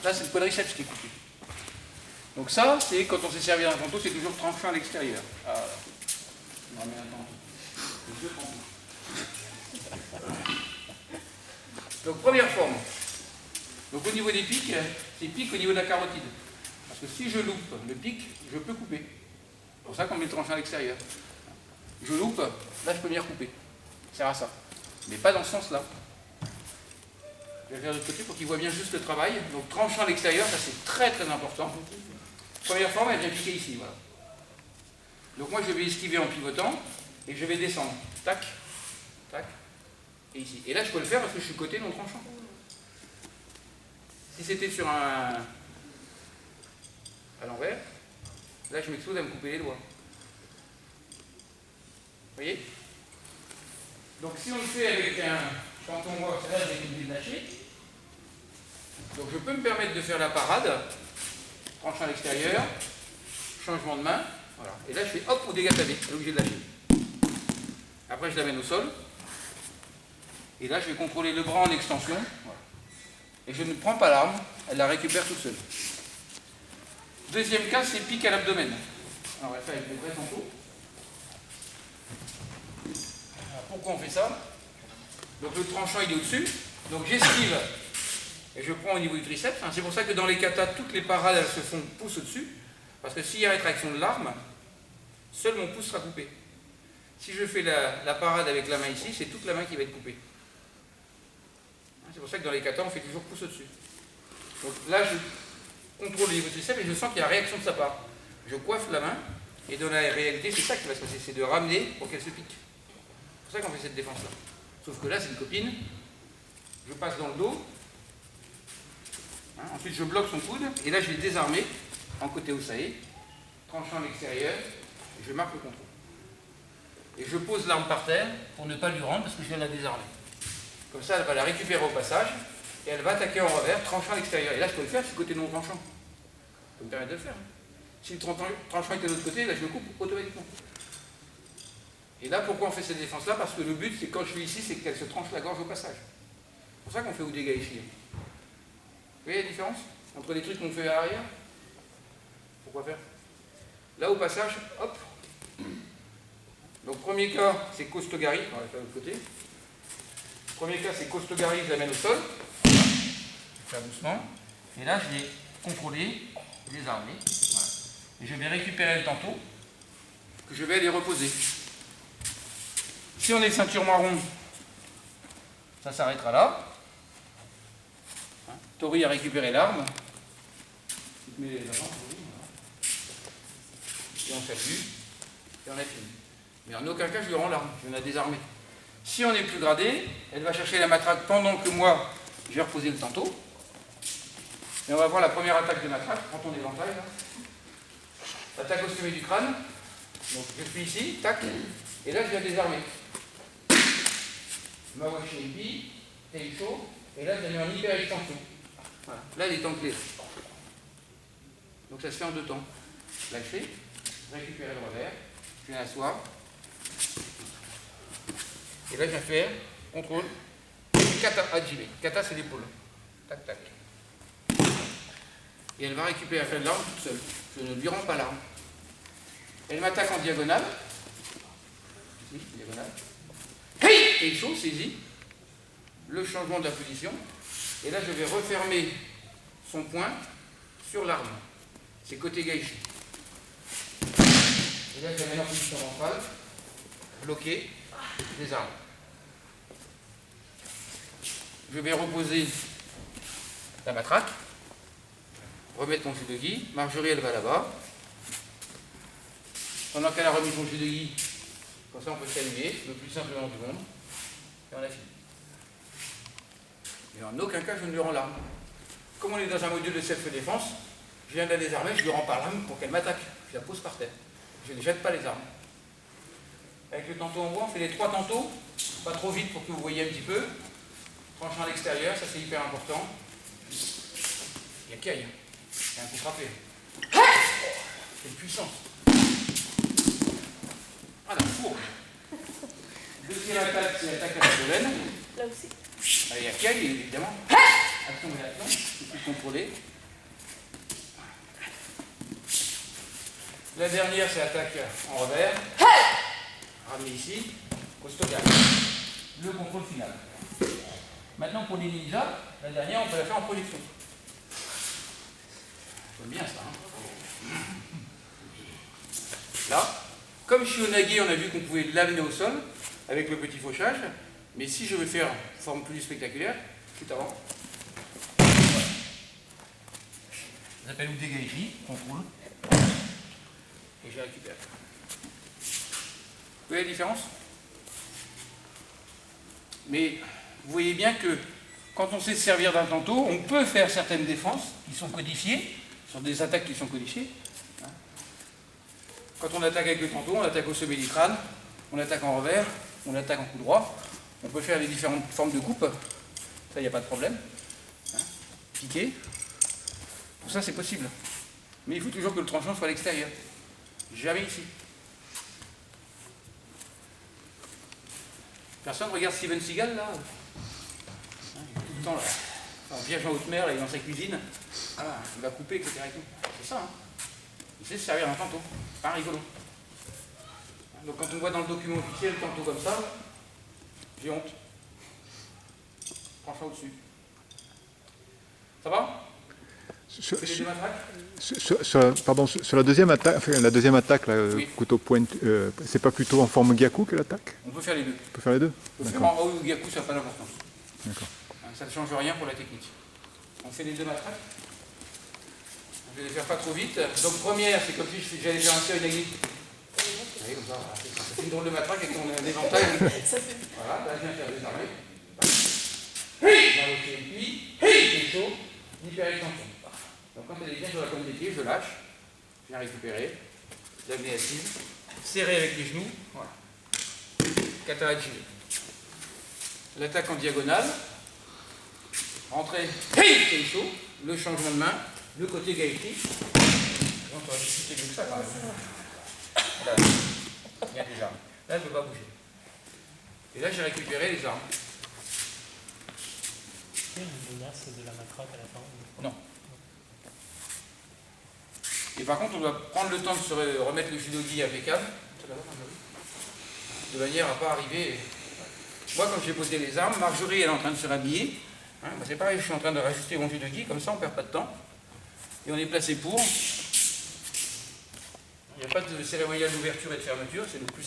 Là, c'est le quadriceps qui est coupé. Donc ça, c'est quand on s'est servi d'un tantôt, c'est toujours tranchant à l'extérieur. Ah, on remet un tantôt. Les deux tantôt. Donc première forme. Donc au niveau des pics, c'est pic au niveau de la carotide. Parce que si je loupe le pic, je peux couper. C'est pour ça qu'on met le tranchant à l'extérieur. Je loupe, là je peux venir couper. Ça sert à ça. Mais pas dans ce sens-là. Je vais faire de l'autre côté pour qu'il voit bien juste le travail. Donc tranchant à l'extérieur, ça c'est très très important. Première forme, elle vient piquer ici. Voilà. Donc moi je vais esquiver en pivotant et je vais descendre. Tac, tac, et ici. Et là je peux le faire parce que je suis côté non tranchant. Si c'était sur un... à l'envers, là je m'expose à me couper les doigts. Vous voyez? Donc si on le fait avec un... quand on voit là avec une ville lâchée, donc je peux me permettre de faire la parade, tranchant à l'extérieur, changement de main, voilà. Et là je fais hop au dégât tabé, je suis obligé de lâcher. Après je l'amène au sol, et là je vais contrôler le bras en extension, voilà. Et je ne prends pas l'arme, elle la récupère toute seule. Deuxième cas, c'est pique à l'abdomen. Alors on va le faire avec le vrai tantôt. Alors, pourquoi on fait ça? Donc le tranchant il est au-dessus, donc j'esquive et je prends au niveau du triceps. C'est pour ça que dans les katas, toutes les parades elles se font pouce au-dessus, parce que s'il y a rétraction de l'arme, seul mon pouce sera coupé. Si je fais la parade avec la main ici, c'est toute la main qui va être coupée. C'est pour ça que dans les katas, on fait toujours pouce au-dessus. Donc là, je contrôle le niveau du triceps et je sens qu'il y a réaction de sa part. Je coiffe la main et dans la réalité, c'est ça qui va se passer, c'est de ramener pour qu'elle se pique. C'est pour ça qu'on fait cette défense-là. Sauf que là, c'est une copine. Je passe dans le dos. Ensuite, je bloque son coude. Et là, je vais désarmer en côté osaé, tranchant à l'extérieur. Et je marque le contrôle. Et je pose l'arme par terre pour ne pas lui rendre parce que je viens de la désarmer. Comme ça, elle va la récupérer au passage. Et elle va attaquer en revers, tranchant à l'extérieur. Et là, je peux le faire, c'est côté non tranchant. Ça peut me permettre de le faire. Si le tranchant est de l'autre côté, là, je le coupe automatiquement. Et là, pourquoi on fait cette défense-là? Parce que le but, c'est quand je suis ici, c'est qu'elle se tranche la gorge au passage. C'est pour ça qu'on fait Udega ici. Vous voyez la différence entre les trucs qu'on fait à l'arrière? Pourquoi faire? Là, au passage, hop. Donc, premier cas, c'est Kostogari. On va le faire de l'autre côté. Premier cas, c'est Kostogari, je l'amène au sol. Je vais faire doucement. Et là, je vais contrôler, désarmer. Voilà. Et je vais récupérer le tantôt que je vais aller reposer. Si on est ceinture marron, ça s'arrêtera là. Tori a récupéré l'arme. Tu te mets les avant, et on s'appuie, et on a fini. Mais en aucun cas je lui rends l'arme, je viens la désarmer. Si on est plus gradé, elle va chercher la matraque pendant que moi je vais reposer le tantôt. Et on va voir la première attaque de matraque, prends ton éventail là. Attaque au sommet du crâne. Donc je suis ici, tac, et là je viens désarmer. Mawashiripi, Teisho, et là je viens en hyper extension. Voilà. Là il est enclé. Donc ça se fait en deux temps. Lâcher, récupérer le revers, je viens asseoir. Et là je viens faire contrôle. Kata Hajime. Kata c'est l'épaule. Tac tac. Et elle va récupérer l'arme toute seule. Je ne lui rends pas l'arme. Elle m'attaque en diagonale. Ici, diagonale. Hey! Et chaud, saisit le changement de la position. Et là, je vais refermer son poing sur l'arme. C'est côté gaishi. Et là, je vais mettre en position ventrale, bloqué, désarme. Je vais reposer la matraque, remettre mon judogi. Marjorie, elle va là-bas. Pendant qu'elle a remis son judogi, comme ça on peut saluer, le plus simplement du monde, et on a fini. Mais en aucun cas je ne lui rends l'arme. Comme on est dans un module de self-défense, je viens de la désarmer, je lui rends pas l'arme pour qu'elle m'attaque. Je la pose par terre. Je ne jette pas les armes. Avec le tantôt en bois, on fait les 3 tantôt, pas trop vite pour que vous voyez un petit peu. Tranchant à l'extérieur, ça c'est hyper important. Il y a Kai, il y a un coup frappé. C'est une puissance. Ah la fourbe. Deuxième attaque, c'est l'attaque à l'abdomen. Là aussi. Il y a Kai, évidemment. Action et action. contrôler. La dernière, c'est attaque en revers. Ramener ici, au stockage. Le contrôle final. Maintenant, pour les ninjas, la dernière, on peut la faire en projection. J'aime bien ça. Hein. Là, comme je suis au nagui, on a vu qu'on pouvait l'amener au sol avec le petit fauchage. Mais si je veux faire une forme plus spectaculaire, tout avant. Voilà. Ça s'appelle ou dégagé, contrôle. Et je récupère. Vous voyez la différence? Mais vous voyez bien que quand on sait se servir d'un tanto, on peut faire certaines défenses qui sont codifiées, sur des attaques qui sont codifiées. Quand on attaque avec le tanto, on attaque au sommet du crâne, on attaque en revers, on attaque en coup droit. On peut faire les différentes formes de coupe, ça, il n'y a pas de problème. Piquer, tout ça c'est possible. Mais il faut toujours que le tranchant soit à l'extérieur. Jamais ici. Personne regarde Steven Seagal là? Tout le temps là. En piège en haute mer, là, il est dans sa cuisine. Voilà, il va couper, etc. C'est ça, hein. Il sait se servir d'un tanto. Pas rigolo. Donc quand on voit dans le document officiel tanto comme ça, j'ai honte. Tranchant au-dessus. Ça va? Sur la deuxième attaque, là, oui. Couteau pointu, c'est pas plutôt en forme gyaku que l'attaque? On peut faire les deux. On peut faire les deux? On peut faire en haut ou gyaku, ça n'a pas d'importance. D'accord. Ça ne change rien pour la technique. On fait les deux matraques. Je vais les faire pas trop vite. Donc première, c'est comme si j'allais faire un série. Vous voyez, comme ça, c'est une drôle de matraque avec ton éventail. Voilà, là je viens faire des armées. Puis, c'est chaud, hyper-extension. Donc quand elle est bien sur la pointe des pieds, je lâche, je viens récupérer, l'amener assise, serrer avec les genoux, voilà. Katana gilet. L'attaque en diagonale, rentrer, c'est chaud, le changement de main, le côté Gaëti. On va discuter de ça quand même. Là, il y a des armes. Là, je ne peux pas bouger. Et là, j'ai récupéré les armes. Il y a une menace de la matraque à la fin? Non. Et par contre, on doit prendre le temps de se remettre le judogi impeccable, de manière à ne pas arriver. Moi, quand j'ai posé les armes, Marjorie, elle est en train de se rhabiller. Hein, c'est pareil, je suis en train de rajuster mon judogi, comme ça, on ne perd pas de temps. Et on est placé pour. Il n'y a pas de cérémonial d'ouverture et de fermeture, c'est le plus